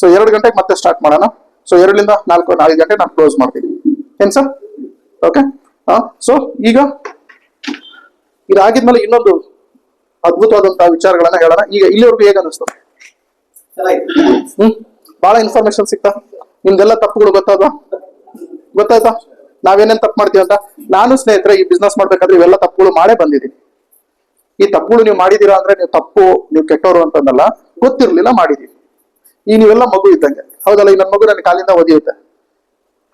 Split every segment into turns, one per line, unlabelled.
So 2 ಗಂಟೆಗೆ ಮತ್ತೆ start ಮಾಡೋಣ. ಸೊ 2ರಿಂದ 4 ಗಂಟೆ ನಾನು ಕ್ಲೋಸ್ ಮಾಡ್ತೀನಿ. ಏನ್ ಸರ್? ಓಕೆ. ಸೊ ಈಗ ಇದಾಗಿದ್ಮೇಲೆ ಇನ್ನೊಂದು ಅದ್ಭುತವಾದಂತಹ ವಿಚಾರಗಳನ್ನ ಹೇಳೋಣ. ಈಗ ಇಲ್ಲಿವರೆಗೂ ಹೇಗೆ ಅನಿಸ್ತು? ಬಹಳ ಇನ್ಫಾರ್ಮೇಶನ್ ಸಿಗ್ತಾ? ನಿಮ್ದೆಲ್ಲ ತಪ್ಪುಗಳು ಗೊತ್ತಾಯ್ತಾ? ನಾವೇನೇನ್ ತಪ್ಪು ಮಾಡ್ತೀವಿ ಅಂತ. ನಾನು ಸ್ನೇಹಿತರೆ ಈ ಬಿಸ್ನೆಸ್ ಮಾಡ್ಬೇಕಾದ್ರೆ ಇವೆಲ್ಲ ತಪ್ಪುಗಳು ಮಾಡೇ ಬಂದಿದ್ದೀನಿ. ಈ ತಪ್ಪುಗಳು ನೀವು ಮಾಡಿದೀರಾ ಅಂದ್ರೆ ನೀವು ತಪ್ಪು, ನೀವು ಕೆಟ್ಟವರು ಅಂತಂದಲ್ಲ, ಗೊತ್ತಿರ್ಲಿಲ್ಲ ಮಾಡಿದೀವಿ. ಈ ನೀವೆಲ್ಲ ಮಗು ಇದ್ದಂಗೆ, ಹೌದಲ್ಲ? ಈ ನನ್ನ ಮಗು ನನ್ನ ಕಾಲಿಂದ ಒದಿಯುತ್ತೆ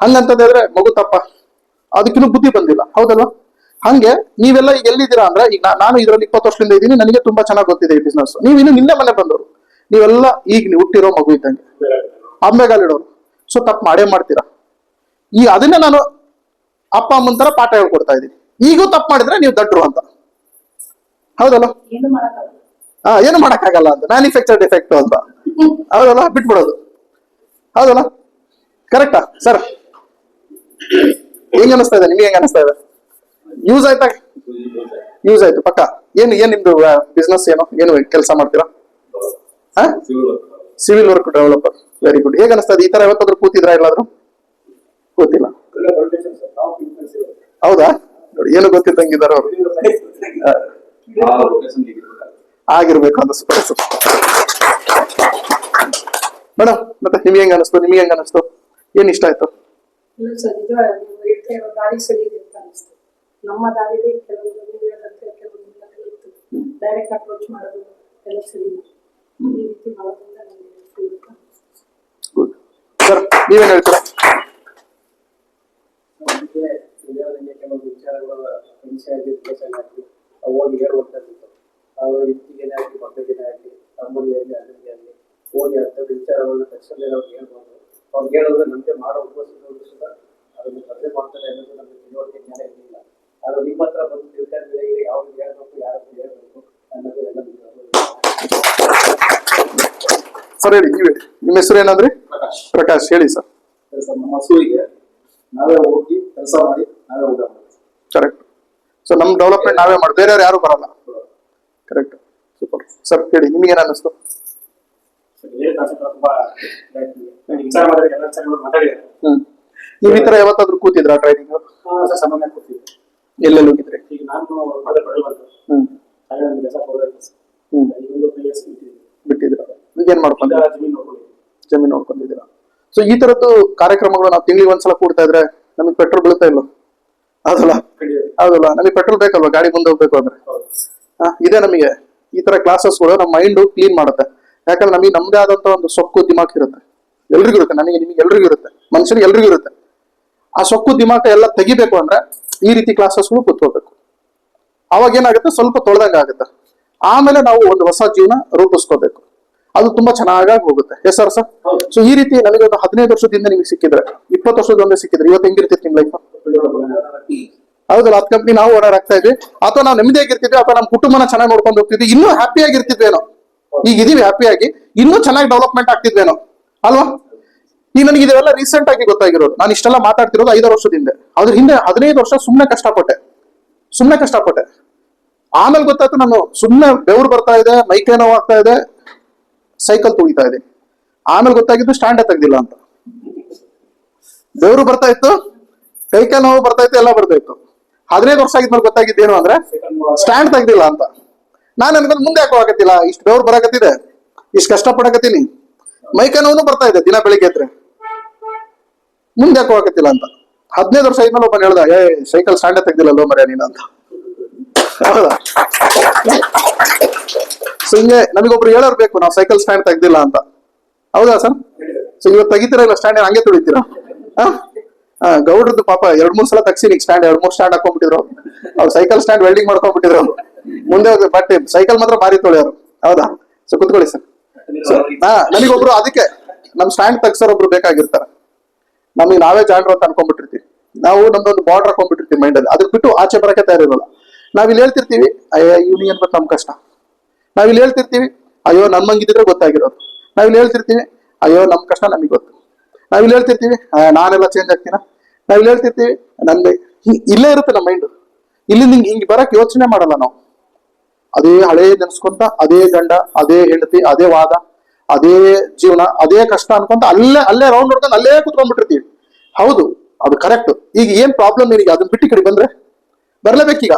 ಹಂಗಂತಂದ್ರೆ ಮಗು ತಪ್ಪ? ಅದಕ್ಕಿನ್ನೂ ಬುದ್ಧಿ ಬಂದಿಲ್ಲ, ಹೌದಲ್ವಾ? ಹಂಗೆ ನೀವೆಲ್ಲ ಈಗ ಎಲ್ಲಿದ್ದೀರಾ ಅಂದ್ರೆ, ಈಗ ನಾನು ಇದರಲ್ಲಿ 20 ವರ್ಷದಿಂದ ಇದ್ದೀನಿ, ನನಗೆ ತುಂಬಾ ಚೆನ್ನಾಗಿ ಗೊತ್ತಿದೆ ಈ ಬಿಸ್ನೆಸ್. ನೀವು ಇನ್ನು ನಿನ್ನೆ ಮನೆ ಬಂದವರು, ನೀವೆಲ್ಲ ಈಗ ನೀವು ಹುಟ್ಟಿರೋ ಮಗು ಇದ್ದಂಗೆ, ಅಂಬೆಗಾಲಿಡೋರು. ಸೊ ತಪ್ಪು ಮಾಡೇ ಮಾಡ್ತೀರಾ. ಈ ಅದನ್ನೇ ನಾನು ಅಪ್ಪ ಅಮ್ಮನ ತರ ಪಾಠ ಹೇಳ್ಕೊಡ್ತಾ ಇದ್ದೀನಿ. ಈಗೂ ತಪ್ಪು ಮಾಡಿದ್ರೆ ನೀವು ದಡ್ರು ಅಂತ, ಹೌದಲ್ಲ? ಏನು ಮಾಡಕ್ಕಾಗಲ್ಲ ಅಂತ, ಮ್ಯಾನುಫ್ಯಾಕ್ಚರ್ಡ್ ಡಿಫೆಕ್ಟ್ ಅಂತ, ಹೌದಲ್ಲ? ಬಿಟ್ಬಿಡೋದು, ಹೌದಲ್ಲ? ಕರೆಕ್ಟಾ ಸರ್? ಹೆಂಗ್ ಅನಿಸ್ತಾ ಇದೆ ನಿಮ್ಗೆ? ಹೆಂಗ್ ಅನಿಸ್ತಾ ಇದೆ? ಯೂಸ್ ಆಯ್ತಾ? ಯೂಸ್ ಆಯ್ತು ಪಕ್ಕ. ಏನ್ ನಿಮ್ದು ಬಿಸ್ನೆಸ್ ಏನು ಕೆಲಸ ಮಾಡ್ತೀರಾ? Civil work developer. Very good. ಹೇಗೆ ಅನಿಸ್ತಾ ಇದೆ? ಈ ತರ ಯಾವತ್ತಾದ್ರೂ ಕೂತಿದ್ರಾ? ಎಲ್ಲಾದ್ರೂ ಕೂತಿಲ್ಲ? ಹೌದಾ? ನೋಡಿ, ಏನು ಗೊತ್ತಿದ್ದಂಗಿದಾರ ಅವರು. ಆಗಿರ್ಬೇಕು ಅಂತ ಮೇಡಮ್. ಮತ್ತೆ ನಿಮ್ಗೆ ಹೆಂಗ ಅನಿಸ್ತು? ಏನ್ ಇಷ್ಟ ಆಯ್ತು?
ನಮ್ಮ ದಾರಿಲಿ ಡೈರೆಕ್ಟ್ ಅಪ್ರೋಚ್ ಮಾಡೋದು ಎಲ್ಲ ಸರಿ. ಈ ರೀತಿ ಮಾಡೋದ್ರಿಂದ
ಸರ್ ನೀವೇನ್ ಹೇಳ್ತೀರಾ?
ಕೆಲವು ವಿಚಾರಗಳು ಹೋಗಿ ಹೇಳುವಂತದ್ದು, ಅವರು ಇತ್ತಿಗೆನೇ ಆಗಲಿ ಮಕ್ಕಳಿಗೆ ಆಗಲಿ ತಮ್ಮನಿಗೆ ಅದರಿಗೆ ಆಗಲಿ ಹೋಗಿ ಅಂಥದ್ದು ವಿಚಾರಗಳನ್ನ ತಕ್ಷಣ ಅವ್ರಿಗೆ ಹೇಳ್ಬೋದು. ಅವ್ರಿಗೆ ಹೇಳೋದ್ರೆ ನಮಗೆ ಮಾಡೋ ಉಪಸ್ಥಿತಿಗಳು ಸುದ ಅದನ್ನು ಸ್ಪರ್ಧೆ ಮಾಡ್ತಾರೆ ಅನ್ನೋದು ನಮಗೆ ತಿಳುವಳಿಕೆ ಜ್ಞಾನ ಇರಲಿಲ್ಲ. ಅದು ನಿಮ್ಮ ಹತ್ರ ಬಂದು ತಿಳ್ಕೊಂಡ್ರೆ ಯಾವ್ದು ಹೇಳ್ಬೇಕು, ಯಾರನ್ನು ಹೇಳ್ಬೇಕು ಅನ್ನೋದು ಎಲ್ಲ
ಸರ್ ಹೇಳಿ. ನಿಮ್ಮ ಹೆಸರು ಏನಂದ್ರಿ? ಪ್ರಕಾಶ್. ಹೇಳಿ ಸರ್.
ನಮ್ಮ ಹಸುವಿಗೆ ನಾವೇ ಹೋಗಿ ಕೆಲಸ ಮಾಡಿ ನಾವೇ ಊಟ ಮಾಡ್ತೀವಿ.
ಕರೆಕ್ಟ್. ಸೊ ನಮ್ ಡೆವಲಪ್ಮೆಂಟ್ ನಾವೇ ಮಾಡಿ, ಬೇರೆಯವ್ರು ಯಾರು ಬರಲ್ಲ. ಕರೆಕ್ಟ್. ಸೂಪರ್. ಸರ್ ಹೇಳಿ, ನಿಮ್ಗೆ ಏನ್ ಅನ್ನಿಸ್ತು? ನೀವ್ ಈ ತರ ಯಾವತ್ತಾದ್ರೂ ಕೂತಿದ್ರಾ ಟ್ರೈನಿಂಗ್?
ಸಾಮಾನ್ಯ ಕೂತಿದ್ದೆ.
ಎಲ್ಲೆಲ್ಲಿ ಹೋಗಿದ್ರಿ?
ಈಗ ನಾನು
ಬಿಟ್ಟಿದ್ರ? ಈಗ ಏನ್ ಮಾಡ್ಕೊಂಡ್ರ? ಜಮೀನ್ ನೋಡ್ಕೊಂಡಿದ್ದೀರಾ? ಸೊ ಈ ತರದ್ದು ಕಾರ್ಯಕ್ರಮಗಳು ನಾವು ತಿಂಗಳಿಗೆ ಒಂದ್ಸಲ ಕೂಡ್ತಾ ಇದ್ರೆ ನಮಗೆ ಪೆಟ್ರೋಲ್ ಬೀಳ್ತಾ ಇಲ್ಲ, ಹೌದಲ್ಲ? ನಮಗೆ ಪೆಟ್ರೋಲ್ ಬೇಕಲ್ವಾ ಗಾಡಿ ಮುಂದೆ ಹೋಗ್ಬೇಕು ಅಂದ್ರೆ? ಇದೇ ನಮಗೆ ಈ ತರ ಕ್ಲಾಸಸ್ಗಳು ನಮ್ಮ ಮೈಂಡ್ ಕ್ಲೀನ್ ಮಾಡುತ್ತೆ. ಯಾಕಂದ್ರೆ ನಮಗೆ ನಮ್ದೇ ಆದಂತ ಒಂದು ಸೊಕ್ಕು ದಿಮಾಕ್ ಇರುತ್ತೆ, ಎಲ್ರಿಗೂ ಇರುತ್ತೆ. ನನಗೆ, ನಿಮಗೆ ಎಲ್ರಿಗೂ ಇರುತ್ತೆ, ಮನುಷ್ಯನಿಗೆ ಎಲ್ರಿಗೂ ಇರುತ್ತೆ. ಆ ಸೊಕ್ಕು ದಿಮಾಕ ಎಲ್ಲ ತೆಗಿಬೇಕು ಅಂದ್ರೆ ಈ ರೀತಿ ಕ್ಲಾಸಸ್ಗಳು ಕೂತ್ಕೋಬೇಕು. ಅವಾಗ ಏನಾಗುತ್ತೆ, ಸ್ವಲ್ಪ ತೊಳೆದಂಗ ಆಗುತ್ತೆ. ಆಮೇಲೆ ನಾವು ಒಂದು ಹೊಸ ಜೀವನ ರೂಪಿಸ್ಕೋಬೇಕು. ಅದು ತುಂಬಾ ಚೆನ್ನಾಗಿ ಹೋಗುತ್ತೆ. Yes sir. ಸೊ ಈ ರೀತಿ ನನಗೆ ಒಂದು 15 ವರ್ಷದಿಂದ ನಿಮ್ಗೆ ಸಿಕ್ಕಿದ್ರೆ, 20 ವರ್ಷದ ಒಂದೇ ಸಿಕ್ಕಿದ್ರೆ, ಇವತ್ತು ಹೆಂಗಿರ್ತಿತ್ತು ನಿಮ್ ಲೈಫ್? ಹೌದಲ್ಲ? ಅದ್ ಕಂಪ್ನಿ ನಾವು ಓನರ್ ಆಗ್ತಾ ಇದ್ವಿ, ಅಥವಾ ನಾವು ನೆಮ್ಮದಿಯಾಗಿರ್ತಿದ್ವಿ, ಅಥವಾ ನಮ್ಮ ಕುಟುಂಬನ ಚೆನ್ನಾಗಿ ನೋಡ್ಕೊಂಡು ಹೋಗ್ತಿದ್ವಿ, ಇನ್ನೂ ಹ್ಯಾಪಿಯಾಗಿರ್ತಿದ್ವೇನೋ. ಈಗ ಇದೀವಿ ಹ್ಯಾಪಿಯಾಗಿ, ಇನ್ನೂ ಚೆನ್ನಾಗಿ ಡೆವಲಪ್ಮೆಂಟ್ ಆಗ್ತಿದ್ವೇನೋ, ಅಲ್ವಾ? ಈಗ ನನಗೆ ಇದೆಲ್ಲ ರೀಸೆಂಟ್ ಆಗಿ ಗೊತ್ತಾಗಿರೋದು. ನಾನು ಇಷ್ಟೆಲ್ಲ ಮಾತಾಡ್ತಿರೋದು 5 ವರ್ಷದಿಂದ. ಅದ್ರ ಹಿಂದೆ 15 ವರ್ಷ ಸುಮ್ಮನೆ ಕಷ್ಟಪಟ್ಟೆ. ಆಮೇಲೆ ಗೊತ್ತಾಯ್ತು, ನಾನು ಸುಮ್ಮನೆ ಬೆವರು ಬರ್ತಾ ಇದೆ, ಮೈಕೈ ನೋವು ಆಗ್ತಾ ಇದೆ, ಸೈಕಲ್ ತುಳಿತಾ ಇದೆ. ಆಮೇಲೆ ಗೊತ್ತಾಗಿದ್ದು ಸ್ಟ್ಯಾಂಡೇ ತೆಗ್ದಿಲ್ಲ ಅಂತ. ಬೆವರು ಬರ್ತಾ ಇತ್ತು, ಕೈಕಾಲು ನೋವು ಬರ್ತಾ ಇತ್ತು, ಎಲ್ಲ ಬರ್ತಾ ಇತ್ತು. 15 ವರ್ಷ ಆಗಿದ್ಮೇಲೆ ಗೊತ್ತಾಗಿದ್ದೇನು ಅಂದ್ರೆ ಸ್ಟ್ಯಾಂಡ್ ತೆಗ್ದಿಲ್ಲ ಅಂತ. ನಾನು ಅನ್ಕೊಂಡು ಮುಂದೆ ಯಾಕೋ ಆಗತ್ತಿಲ್ಲ, ಇಷ್ಟು ಬೆವರು ಬರಾಕತ್ತಿದೆ, ಇಷ್ಟು ಕಷ್ಟಪಡಕತ್ತೀನಿ, ಮೈಕೈ ನೋವು ಬರ್ತಾ ಇದೆ ದಿನ ಬೆಳಿಗ್ಗೆ ಎದ್ರೆ, ಮುಂದೆ ಯಾಕೋ ಆಗತ್ತಿಲ್ಲ ಅಂತ. 15 ವರ್ಷ ಆದ್ಮೇಲೆ ಒಬ್ಬ ಹೇಳ್ದ, ಸೈಕಲ್ ಸ್ಟ್ಯಾಂಡೇ ತೆಗ್ದಿಲ್ಲ ಮರ್ಯ ನೀನು ಅಂತ. ಹೌದಾ? ಸೊ ಹಿಂಗೆ ನಮಗೊಬ್ರು ಹೇಳೋರು ಬೇಕು, ನಾವು ಸೈಕಲ್ ಸ್ಟ್ಯಾಂಡ್ ತೆಗ್ದಿಲ್ಲ ಅಂತ. ಹೌದಾ ಸರ್? ಸೊ ಇವತ್ತು ತೆಗಿತೀರಾ ಇಲ್ಲ ಸ್ಟ್ಯಾಂಡ್? ಹಂಗೆ ತುಳಿತೀರಾ? ಗೌಡ್ರದ್ದು ಪಾಪ 2-3 ಸಲ ತಗ್ಸಿನಿ ಸ್ಟ್ಯಾಂಡ್, 2-3 ಸ್ಟ್ಯಾಂಡ್ ಹಾಕೊಂಡ್ಬಿಟ್ಟಿದ್ರು ಅವ್ರು. ಸೈಕಲ್ ಸ್ಟ್ಯಾಂಡ್ ವೆಲ್ಡಿಂಗ್ ಮಾಡ್ಕೊಂಡ್ಬಿಟ್ಟಿದ್ರು ಮುಂದೆ. ಬಟ್ ಸೈಕಲ್ ಮಾತ್ರ ಭಾರಿ ತೊಳೆಯೋರು. ಹೌದಾ? ಸೊ ಕುತ್ಕೊಳ್ಳಿ ಸರ್. ನನಗೊಬ್ರು ಅದಕ್ಕೆ ನಮ್ ಸ್ಟ್ಯಾಂಡ್ ತೆಗ್ಸೋರ್ ಒಬ್ರು ಬೇಕಾಗಿರ್ತಾರ. ನಮಗೆ ನಾವೇ ಜಾಂಡ್ರು ಅಂತ ಅನ್ಕೊಂಡ್ಬಿಟ್ಟಿರ್ತೀವಿ. ನಾವು ನಮ್ದೊಂದು ಬಾರ್ಡರ್ ಹಾಕೊಂಡ್ಬಿಟ್ಟಿರ್ತೀವಿ ಮೈಂಡಲ್ಲಿ. ಅದ್ರ ಬಿಟ್ಟು ಆಚೆ ಬರಕ್ಕೆ ತಯಾರಿರಲ್ಲ. ನಾವಿಲ್ಲಿ ಹೇಳ್ತಿರ್ತೀವಿ, ಅಯ್ಯೋ ಯೂನಿಯನ್ ಬಟ್ ನಮ್ ಕಷ್ಟ. ನಾವಿಲ್ಲಿ ಹೇಳ್ತಿರ್ತೀವಿ, ಅಯ್ಯೋ ನಮ್ಮಂಗಿದ್ರೆ ಗೊತ್ತಾಗಿರೋದು. ನಾವಿಲ್ಲಿ ಹೇಳ್ತಿರ್ತೀವಿ, ಅಯ್ಯೋ ನಮ್ ಕಷ್ಟ ನಮಗೆ ಗೊತ್ತು. ನಾವಿಲ್ಲಿ ಹೇಳ್ತಿರ್ತೀವಿ, ನಾನೆಲ್ಲ ಚೇಂಜ್ ಆಗ್ತೀನ. ನಾವಿಲ್ಲಿ ಹೇಳ್ತಿರ್ತೀವಿ, ನಂದು ಇಲ್ಲೇ ಇರುತ್ತೆ ನಮ್ಮ ಮೈಂಡ್. ಇಲ್ಲಿಂದ ಹಿಂಗ್ ಬರಕ್ ಯೋಚನೆ ಮಾಡಲ್ಲ ನಾವು. ಅದೇ ಹಳೇ ನೆನ್ಸ್ಕೊಂತ, ಅದೇ ಗಂಡ, ಅದೇ ಹೆಂಡತಿ, ಅದೇ ವಾದ, ಅದೇ ಜೀವನ, ಅದೇ ಕಷ್ಟ ಅನ್ಕೊಂತ ಅಲ್ಲೇ ರೌಂಡ್ ಹೊಡ್ಕೊಂಡು ಅಲ್ಲೇ ಕುತ್ಕೊಂಡ್ಬಿಟ್ಟಿರ್ತೀವಿ. ಹೌದು, ಅದು ಕರೆಕ್ಟ್. ಈಗ ಏನ್ ಪ್ರಾಬ್ಲಮ್ ನಿನಗೆ, ಅದನ್ನ ಬಿಟ್ಟು ಈ ಕಡೆ ಬಂದ್ರೆ ಬರ್ಲೇಬೇಕೀಗ,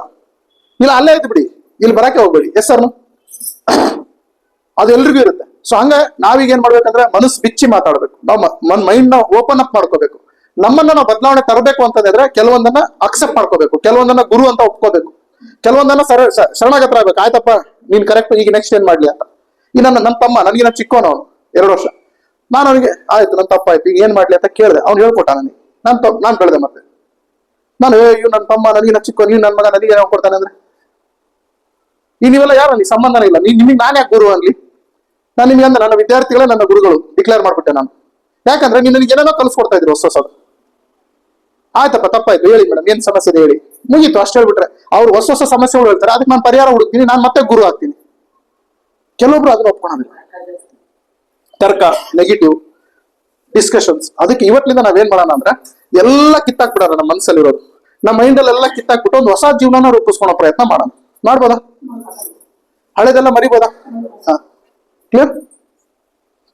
ಇಲ್ಲ ಅಲ್ಲೇ ಇದ್ದು ಬಿಡಿ, ಇಲ್ಲಿ ಬರಕ್ಕೆ ಹೋಗ್ಬೇಡಿ. ಎಸ್ ಸರ್, ಅದು ಎಲ್ರಿಗೂ ಇರುತ್ತೆ. ಸೊ ಹಂಗ ನಾವೀಗ ಏನ್ ಮಾಡ್ಬೇಕಂದ್ರೆ ಮನಸ್ಸು ಬಿಚ್ಚಿ ಮಾತಾಡ್ಬೇಕು, ನಾವು ಮೈಂಡ್ ನ ಓಪನ್ ಅಪ್ ಮಾಡ್ಕೋಬೇಕು. ನಮ್ಮನ್ನ ನಾವು ಬದಲಾವಣೆ ತರಬೇಕು ಅಂತಂದ್ರೆ ಕೆಲವೊಂದನ್ನ ಅಕ್ಸೆಪ್ಟ್ ಮಾಡ್ಕೋಬೇಕು, ಕೆಲವೊಂದನ್ನ ಗುರು ಅಂತ ಒಪ್ಕೋಬೇಕು, ಕೆಲವೊಂದನ್ನ ಶರಣಾಗತರಾಗಬೇಕು. ಆಯ್ತಪ್ಪ ನೀನ್ ಕರೆಕ್ಟ್, ಈಗ ನೆಕ್ಸ್ಟ್ ಏನ್ ಮಾಡ್ಲಿ ಅಂತ. ಈ ನನ್ನ ತಮ್ಮ, ನನಗೆ ನಾನು ಚಿಕ್ಕವನವನು 2 ವರ್ಷ, ನಾನು ಅವನಿಗೆ ಆಯ್ತು ನನ್ನ ತಪ್ಪಾಯ್ತು ಈಗ ಏನ್ ಮಾಡ್ಲಿ ಅಂತ ಕೇಳಿದೆ. ಅವ್ನು ಹೇಳ್ಕೊಟ್ಟ ನನಗೆ, ನಾನು ಬೆಳೆದೆ. ಮತ್ತೆ ನಾನು ಇವ್ ನನ್ನ ತಮ್ಮ, ನನಗೆ ನಾನು ಚಿಕ್ಕ, ನೀನ್ ನನ್ನ ಮಗ, ನನಗೆ ಏನೋ ಕೊಡ್ತಾನೆ ಅಂದ್ರೆ ಈ ನೀವೆಲ್ಲ ಯಾರು ಅಲ್ಲಿ ಸಂಬಂಧನೇ ಇಲ್ಲ, ನಿಮಗೆ ನಾನು ಯಾಕೆ ಗುರು ಅನ್ಲಿ? ನಾನು ನಿಮ್ಗೆ ಅಂದ್ರೆ ನನ್ನ ವಿದ್ಯಾರ್ಥಿಗಳೇ ನನ್ನ ಗುರುಗಳು ಡಿಕ್ಲೇರ್ ಮಾಡ್ಬಿಟ್ಟೆ ನಾನು. ಯಾಕಂದ್ರೆ ನೀವು ನನಗೆ ಏನೇನೋ ಕಲಿಸ್ಕೊಡ್ತಾ ಇದ್ರು ಹೊಸದು. ಆಯ್ತಪ್ಪ ತಪ್ಪಾಯ್ತು, ಹೇಳಿ ಮೇಡಮ್ ಏನ್ ಸಮಸ್ಯೆ ಇದೆ ಹೇಳಿ, ಮುಗೀತು ಅಷ್ಟು ಹೇಳ್ಬಿಟ್ರೆ. ಅವ್ರು ಹೊಸ ಸಮಸ್ಯೆಗಳು ಹೇಳ್ತಾರೆ, ಅದಕ್ಕೆ ನಾನು ಪರಿಹಾರ ಹುಡುಕ್ತೀನಿ, ನಾನು ಮತ್ತೆ ಗುರು ಆಗ್ತೀನಿ. ಕೆಲವೊಬ್ರು ಅದನ್ನ ಒಪ್ಕೊಳ್ಳೋದಿಲ್ಲ, ತರ್ಕ, ನೆಗೆಟಿವ್ ಡಿಸ್ಕಷನ್ಸ್. ಅದಕ್ಕೆ ಇವತ್ತಿನಿಂದ ನಾವೇನ್ ಮಾಡೋಣ ಅಂದ್ರೆ ಎಲ್ಲ ಕಿತ್ತಾಕ್ಬಿಡೋಣ, ನಮ್ಮ ಮನಸ್ಸಲ್ಲಿರೋದು, ನಮ್ಮ ಮೈಂಡಲ್ಲಿ ಎಲ್ಲ ಕಿತ್ತಾಕ್ಬಿಟ್ಟು ಒಂದು ಹೊಸ ಜೀವನ ರೂಪಿಸ್ಕೊಳ್ಳೋ ಪ್ರಯತ್ನ ಮಾಡೋಣ. ಮಾಡ್ಬೋದಾ? ಹಳೆದೆಲ್ಲ ಮರಿಬೋದಾ? ಹಾ, ಕ್ಲಿಯರ್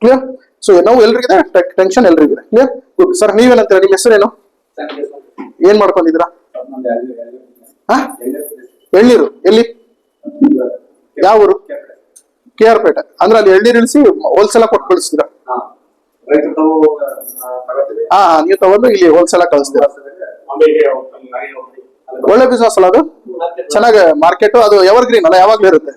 ಕ್ಲಿಯರ್. ಸೊ ನಾವು ಎಲ್ರಿಗಿದೆ ಟೆನ್ಷನ್, ಎಲ್ರಿಗಿದೆ ಕ್ಲಿಯರ್. Good sir. ನೀವೇನಂತೀರ? ನಿಮ್ಮ ಹೆಸರೇನು? ಏನ್ ಮಾಡ್ಕೊಂಡಿದ್ದೀರಾ? ಹಾ, ಎಳ್ನೀರು. ಎಲ್ಲಿ? ಯಾವ ಊರು? KR ಪೇಟೆ. ಅಂದ್ರೆ ಅಲ್ಲಿ ಎಳ್ನೀರು ಇಳಿಸಿ ಹೋಲ್ಸೇಲ್ ಕೊಟ್ಟು ಕಳಿಸ್ತೀರಾ? ಹಾ, ನೀವು ತಗೊಂಡು ಇಲ್ಲಿ ಹೋಲ್ಸೇಲ್ ಕಳಿಸ್ತೀರಾ? ಒಳ್ಳೆ ಬಿಸ್ನೆಸ್ ಅಲ್ಲ ಅದು, ಚೆನ್ನಾಗಿ ಮಾರ್ಕೆಟ್, ಅದು ಎವರ್ ಗ್ರೀನ್ ಅಲ್ಲ, ಯಾವಾಗ್ಲೂ ಇರುತ್ತೆ.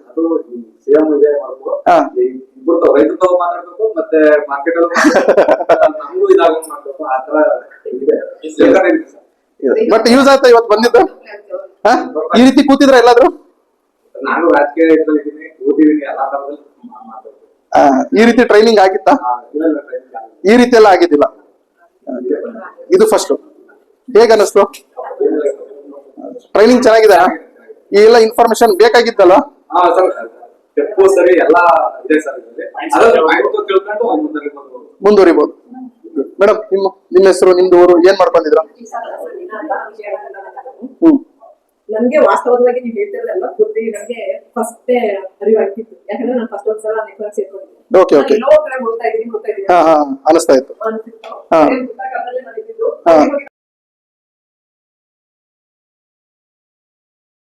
ಬಟ್ ಯೂಸ್ ಆಯ್ತಾ ಇವತ್ತು ಬಂದಿದ್ದು? ಈ ರೀತಿ ಕೂತಿದ್ರ ಎಲ್ಲಾದ್ರೂ?
ನಾನು ರಾಜಕೀಯ ಓದಿದ್ದೀನಿ, ಎಲ್ಲಾ ತರದಲ್ಲಿ
ಈ ರೀತಿ ಟ್ರೈನಿಂಗ್ ಆಗಿತ್ತಾ? ಈ ರೀತಿ ಎಲ್ಲ ಆಗಿದ್ದಿಲ್ಲ. ಇದು ಫಸ್ಟ್. ಹೇಗ ಅನ್ನಿಸ್ತು? ಟ್ರೈನಿಂಗ್ ಚೆನ್ನಾಗಿದೆ. ಈ ಎಲ್ಲ ಇನ್ಫಾರ್ಮೇಶನ್ ಬೇಕಾಗಿತ್ತಲ್ಲ?
ಸರಿ, ಎಲ್ಲಾ ಇದೆ ಸರ್.
ಮುಂದುವರಿಬಹುದು. ಮೇಡಮ್, ನಿಮ್ಮ ಹೆಸರು, ನಿಮ್ದು ಊರು, ಏನ್ ಮಾಡ್ಕೊಂಡಿದ್ರ?
ನನ್ಗೆ ವಾಸ್ತವವಾಗಿ ನೀವು ಹೇಳ್ತಿರೋದೆಲ್ಲ ಪೂರ್ತಿ ನನಗೆ ಫಸ್ಟ್ ಅರಿವಾಗ್ತಿತ್ತು. ಯಾಕಂದ್ರೆ ನಾನು ಫಸ್ಟ್ ಒಂದ್ಸಲ ನೆಟ್ವರ್ಕ್ ಸೇರ್ಕೊಂಡಿದ್ದೆ.
Okay okay.
ಎಲ್ಲೋ ಕಡೆ ಹೋಗ್ತಾ ಇದ್ದೀನಿ
ಅನಿಸ್ತಾ ಇತ್ತು.
ಅನ್ಸಿತ್ತು.